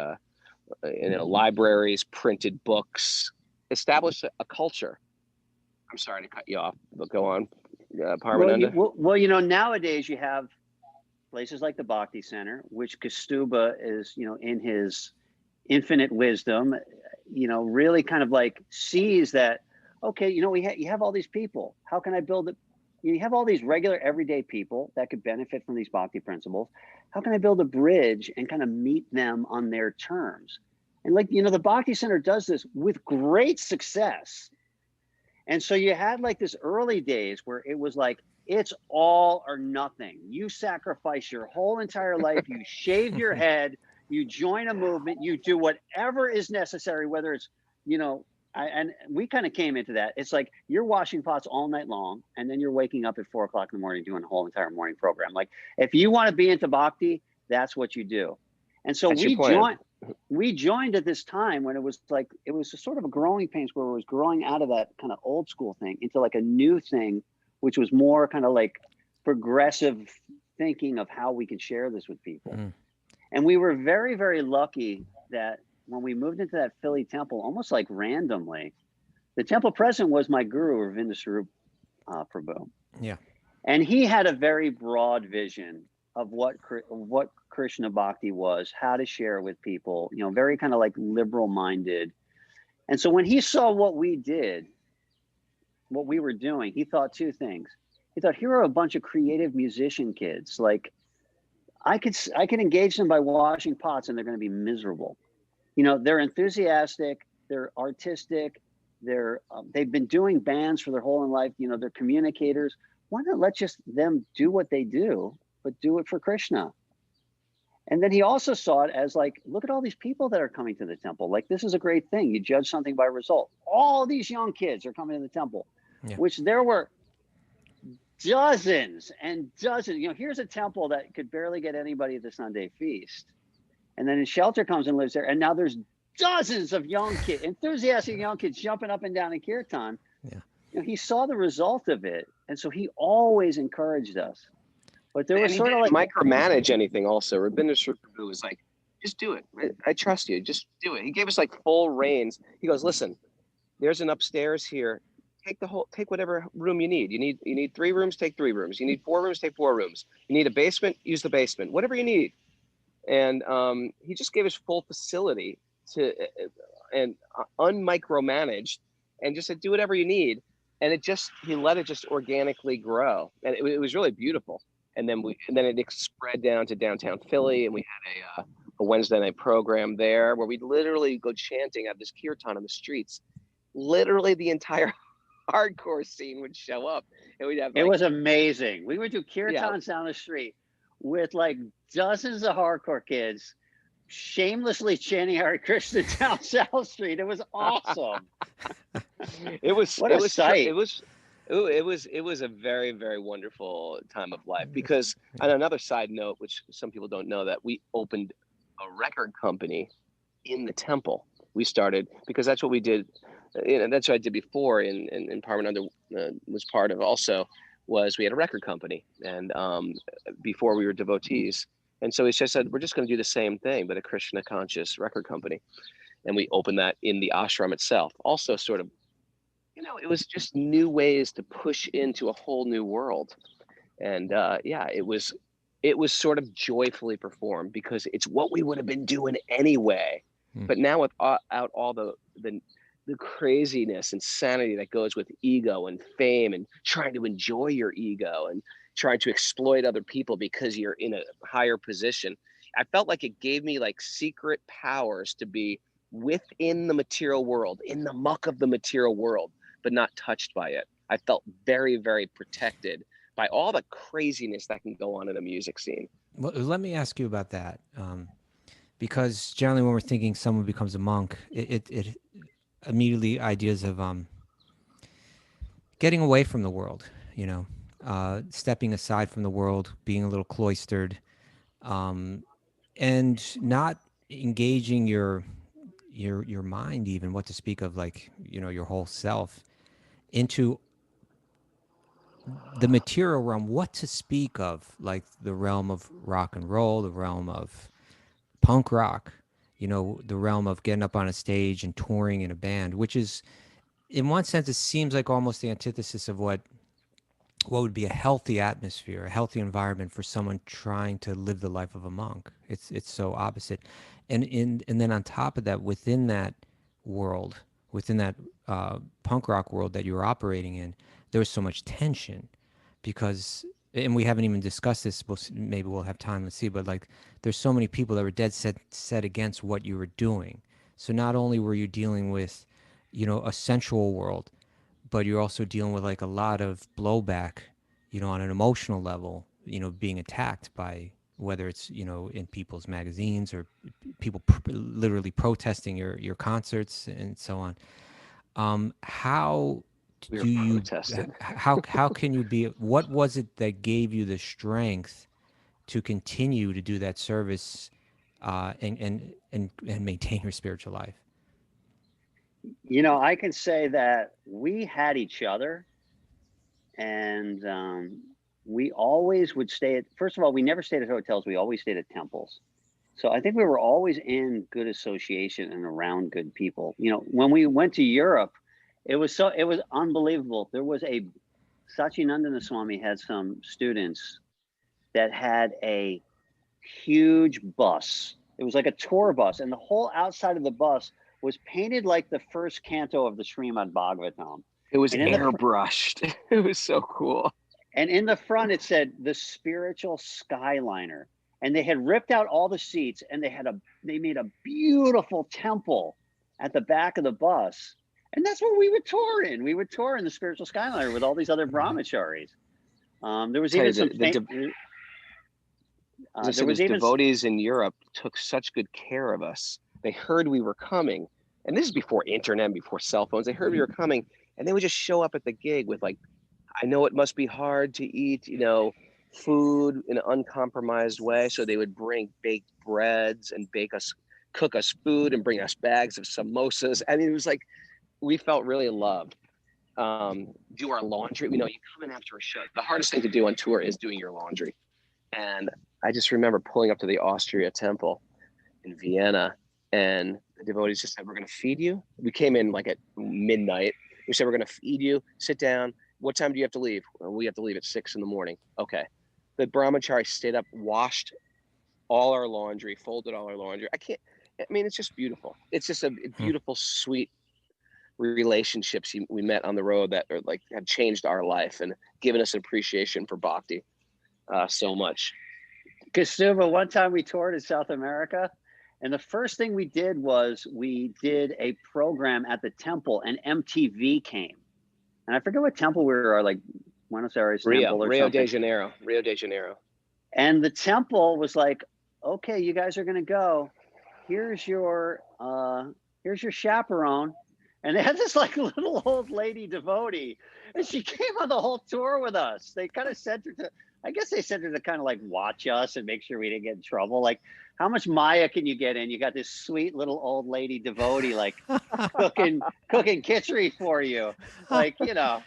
libraries, printed books, establish a culture. I'm sorry to cut you off, but go on, Paramananda. Well, nowadays you have places like the Bhakti Center, which Kaustubha is, in his infinite wisdom, really kind of like sees that, okay, you have all these people. How can I build it? You have all these regular everyday people that could benefit from these Bhakti principles. How can I build a bridge and kind of meet them on their terms? And like, the Bhakti Center does this with great success. And so you had like this early days where it was like, it's all or nothing. You sacrifice your whole entire life, you shave your head, you join a movement, you do whatever is necessary, whether it's, and we kind of came into that. It's like you're washing pots all night long, and then you're waking up at 4 o'clock in the morning doing a whole entire morning program. Like, if you want to be into bhakti, that's what you do. And so we joined at this time when it was a sort of a growing pains, where it was growing out of that kind of old school thing into like a new thing, which was more kind of like progressive thinking of how we could share this with people. Mm. And we were very, very lucky that when we moved into that Philly temple, almost like randomly, the temple president was my guru, Raghunath Prabhu. Yeah. And he had a very broad vision of what Krishna Bhakti was, how to share it with people, very kind of like liberal minded. And so when he saw what we did, what we were doing, he thought two things. He thought, here are a bunch of creative musician kids. Like, I could engage them by washing pots and they're going to be miserable. They're enthusiastic, they're artistic, they've been doing bands for their whole life, they're communicators. Why not let just them do what they do, but do it for Krishna? And then he also saw it as like, look at all these people that are coming to the temple. Like, this is a great thing. You judge something by result. All these young kids are coming to the temple, which there were dozens and dozens. Here's a temple that could barely get anybody at the Sunday feast. And then his shelter comes and lives there. And now there's dozens of young kids, enthusiastic young kids jumping up and down in kirtan. Yeah. He saw the result of it. And so he always encouraged us. But there was sort of like micromanage anything also. Raghunath Prabhu was like, just do it. I trust you. Just do it. He gave us like full reins. He goes, listen, there's an upstairs here. Take whatever room you need. You need 3 rooms, take 3 rooms. You need 4 rooms, take 4 rooms. You need a basement, use the basement. Whatever you need. And he just gave us full facility to and unmicromanaged, and just said, do whatever you need. And he let it just organically grow, and it was really beautiful. And then it spread down to downtown Philly, and we had a Wednesday night program there where we'd literally go chanting at this kirtan on the streets. Literally the entire hardcore scene would show up, and we'd have It was amazing. We would do kirtans down the street with like dozens of hardcore kids shamelessly chanting Hare Krishna down South Street. It was awesome. It was what a sight. It was a very, very wonderful time of life, because on another side note, which some people don't know, that we opened a record company in the temple. We started, because that's what we did. That's what I did before in Paramananda was part of also, was we had a record company, and before we were devotees. And so he just said, we're just going to do the same thing, but a Krishna conscious record company. And we opened that in the ashram itself. Also sort of, it was just new ways to push into a whole new world. And it was sort of joyfully performed, because it's what we would have been doing anyway. But now without all the craziness and sanity that goes with ego and fame, and trying to enjoy your ego and trying to exploit other people because you're in a higher position, I felt like it gave me like secret powers to be within the material world, in the muck of the material world, but not touched by it. I felt very, very protected by all the craziness that can go on in a music scene. Well, let me ask you about that. Because generally when we're thinking someone becomes a monk, it immediately ideas of getting away from the world, stepping aside from the world, being a little cloistered, and not engaging your mind, even, what to speak of, like, your whole self, into the material realm, what to speak of, like the realm of rock and roll, the realm of punk rock, the realm of getting up on a stage and touring in a band, which is, in one sense, it seems like almost the antithesis of what would be a healthy atmosphere, a healthy environment for someone trying to live the life of a monk. It's so opposite. And then on top of that, within that world, within that punk rock world that you were operating in, there was so much tension, because, and we haven't even discussed this, maybe we'll have time to see, but like, there's so many people that were dead set against what you were doing. So not only were you dealing with, a sensual world, but you're also dealing with like a lot of blowback, on an emotional level, being attacked by, whether it's, in people's magazines, or people literally protesting your concerts and so on. How do you, how can you be, what was it that gave you the strength to continue to do that service, and maintain your spiritual life? I can say that we had each other, and we always would stay at, first of all, we never stayed at hotels. We always stayed at temples. So I think we were always in good association and around good people. When we went to Europe, it was unbelievable. There was Satchidananda Swami had some students that had a huge bus. It was like a tour bus, and the whole outside of the bus was painted like the first canto of the Srimad Bhagavatam. It was airbrushed. It was so cool. And in the front, it said the spiritual Skyliner. And they had ripped out all the seats, and they made a beautiful temple at the back of the bus. And that's what we would tour in. We would tour in the spiritual Skyliner with all these other brahmacharis. There was even some devotees in Europe took such good care of us. They heard we were coming, and this is before internet, before cell phones. They heard we were coming, and they would just show up at the gig with like, I know it must be hard to eat, food in an uncompromised way. So they would bring baked breads and cook us food and bring us bags of samosas. I mean, it was like, we felt really loved. Do our laundry. You come in after a show. The hardest thing to do on tour is doing your laundry. And I just remember pulling up to the Austria temple in Vienna, and the devotees just said, we're going to feed you. We came in like at midnight. We said, we're going to feed you, sit down. What time do you have to leave? Well, we have to leave at 6 a.m. Okay. The brahmachari stayed up, washed all our laundry, folded all our laundry. It's just beautiful. It's just a beautiful, sweet relationships we met on the road that are like have changed our life and given us an appreciation for bhakti so much. Kaustubha, one time we toured in South America, And the first thing we did was we did a program at the temple, and MTV came. And I forget what temple we were, like Buenos Aires temple or Rio something. Rio de Janeiro. And the temple was like, okay, you guys are going to go. Here's your chaperone. And they had this like little old lady devotee, and she came on the whole tour with us. They kind of sent her to, I guess they sent her to kind of like watch us and make sure we didn't get in trouble. Like, how much Maya can you get in? You got this sweet little old lady devotee, like cooking khichdi for you. Like, you know,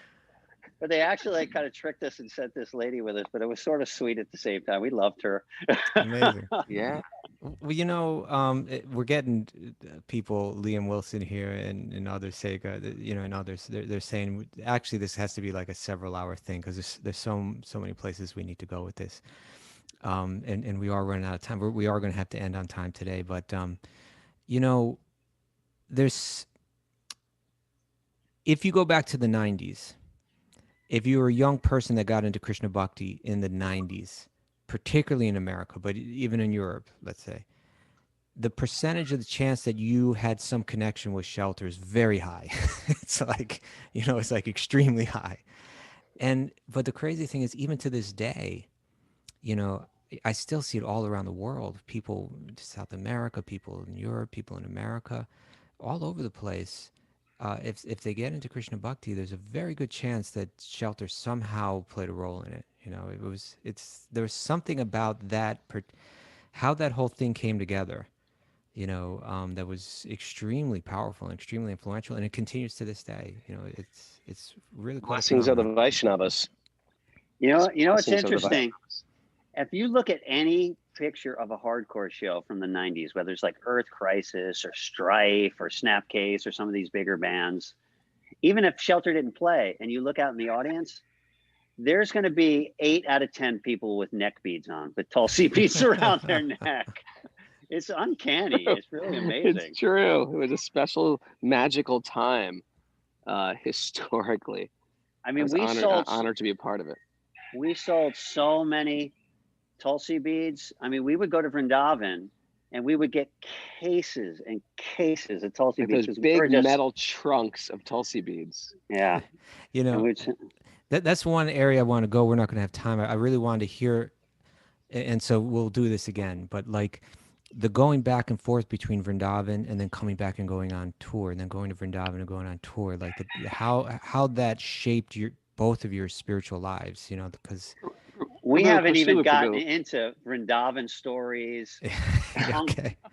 but they actually like kind of tricked us and sent this lady with us, but it was sort of sweet at the same time. We loved her. Amazing. Yeah. Well, you know, we're getting people, Liam Wilson here and others, Sega, you know, and others. They're saying actually this has to be like a several-hour thing because there's so many places we need to go with this, and we are running out of time. We are going to have to end on time today, but you know, if you go back to the 90s, if you were a young person that got into Krishna Bhakti in the 90s, particularly in America, but even in Europe, let's say, the percentage of the chance that you had some connection with shelter is very high. It's like, you know, it's like extremely high. But the crazy thing is, even to this day, you know, I still see it all around the world. People in South America, people in Europe, people in America, all over the place. If they get into Krishna Bhakti, there's a very good chance that shelter somehow played a role in it. You know, there was something about that, how that whole thing came together, you know, that was extremely powerful and extremely influential, and it continues to this day. You know, it's really quite Blessings of the Vaishnavas. You know, it's Blessings of the interesting. Vaishnavas. If you look at any picture of a hardcore show from the 90s, whether it's like Earth Crisis or Strife or Snapcase or some of these bigger bands, even if Shelter didn't play, and you look out in the audience, there's going to be 8 out of 10 people with neck beads on, with tulsi beads around their neck. It's uncanny. It's really amazing. It's true. It was a special, magical time, historically. I mean, honored to be a part of it. We sold so many tulsi beads. I mean, we would go to Vrindavan and we would get cases and cases of tulsi beads. Those big metal trunks of tulsi beads. Yeah. You know, that's one area I want to go. We're not going to have time. I really wanted to hear, and so we'll do this again, but like the going back and forth between Vrindavan and then coming back and going on tour, and then going to Vrindavan and going on tour, like how that shaped both of your spiritual lives, you know, because we haven't even gotten into Vrindavan stories,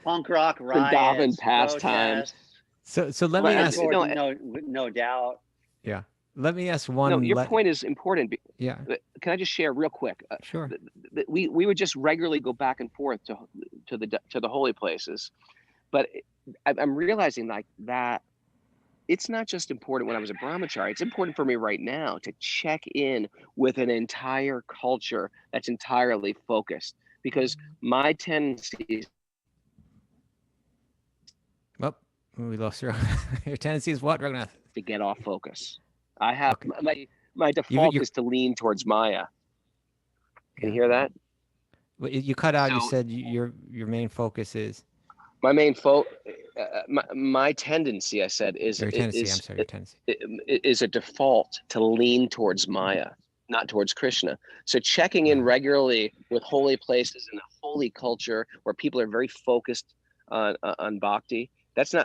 punk rock riots, Vrindavan pastimes. So let me ask. No doubt. Yeah. Let me ask one. No, your point is important. Yeah. Can I just share real quick? Sure. We would just regularly go back and forth to the holy places, but I'm realizing like that it's not just important when I was a brahmachari. It's important for me right now to check in with an entire culture that's entirely focused, because my tendency. Well, we lost your tendency is what, Raghunath? To get off focus. I have my default is to lean towards Maya. Can you hear that? You cut out. You said your main focus is. My main my tendency, I said, is your tendency. I'm sorry, your tendency is a default to lean towards Maya, not towards Krishna. So checking in regularly with holy places and a holy culture where people are very focused on bhakti.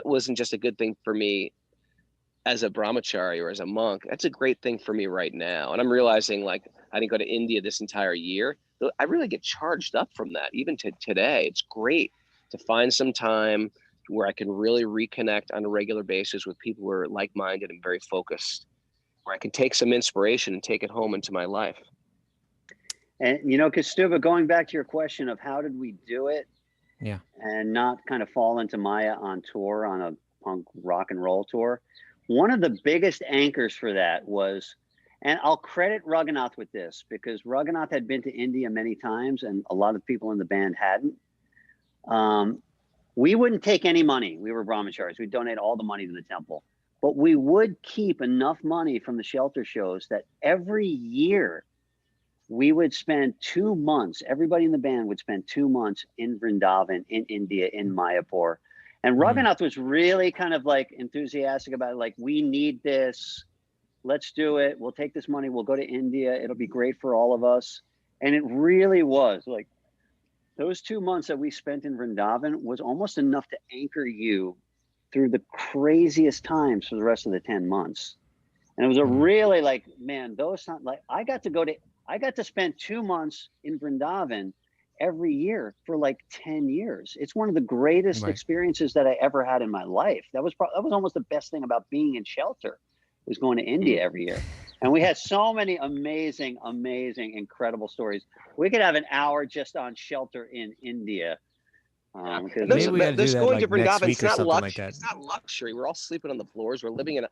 Wasn't just a good thing for me as a brahmachari or as a monk. That's a great thing for me right now. And I'm realizing, like, I didn't go to India this entire year. I really get charged up from that, even to today. It's great to find some time where I can really reconnect on a regular basis with people who are like-minded and very focused, where I can take some inspiration and take it home into my life. And, you know, Kaustubha, going back to your question of how did we do it? Yeah. And not kind of fall into Maya on tour, on a punk rock and roll tour. One of the biggest anchors for that was, and I'll credit Raghunath with this, because Raghunath had been to India many times and a lot of people in the band hadn't. We wouldn't take any money. We were brahmacharis. We'd donate all the money to the temple. But we would keep enough money from the shelter shows that every year we would spend 2 months, everybody in the band would spend 2 months in Vrindavan, in India, in Mayapur. And Raghunath was really kind of like enthusiastic about it, like, we need this, let's do it, we'll take this money, we'll go to India, it'll be great for all of us. And it really was, like, those 2 months that we spent in Vrindavan was almost enough to anchor you through the craziest times for the rest of the 10 months. And it was a really, like, man, those times, like, I got to spend 2 months in Vrindavan every year for like 10 years. It's one of the greatest experiences that I ever had in my life. That was almost the best thing about being in shelter, was going to India every year. And we had so many amazing, incredible stories. We could have an hour just on shelter in India. Maybe we got to do that going like to next Vrindavan, week or something like that. It's not luxury. We're all sleeping on the floors. We're living in a...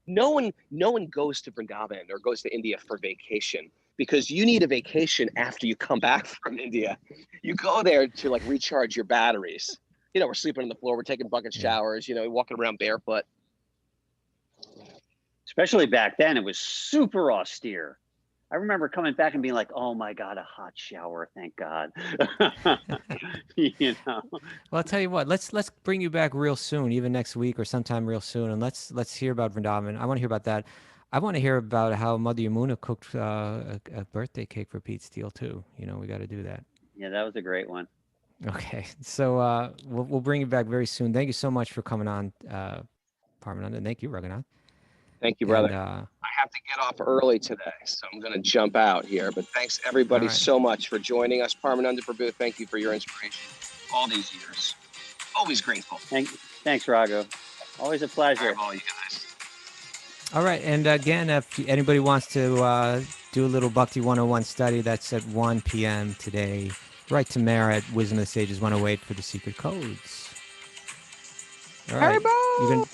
No one goes to Vrindavan or goes to India for vacation, because you need a vacation after you come back from India. You go there to like recharge your batteries. You know, we're sleeping on the floor. We're taking bucket showers, you know, walking around barefoot. Especially back then, it was super austere. I remember coming back and being like, "Oh my God, a hot shower! Thank God." You know. Well, I'll tell you what. Let's bring you back real soon, even next week or sometime real soon, and let's hear about Vrindavan. I want to hear about that. I want to hear about how Mother Yamuna cooked a birthday cake for Pete Steele too. You know, we got to do that. Yeah, that was a great one. Okay, so we'll bring you back very soon. Thank you so much for coming on, Paramananda. Thank you, Raghunath. Thank you, brother. And, I have to get off early today, so I'm going to jump out here. But thanks, everybody, so much for joining us. Paramananda Prabhu, thank you for your inspiration all these years. Always grateful. Thanks, Raghu. Always a pleasure. All you guys. All right, and again, if anybody wants to do a little Bhakti 101 study, that's at 1 p.m. today. Write to Mara at Wisdom of the Sages 108 for the secret codes. All right.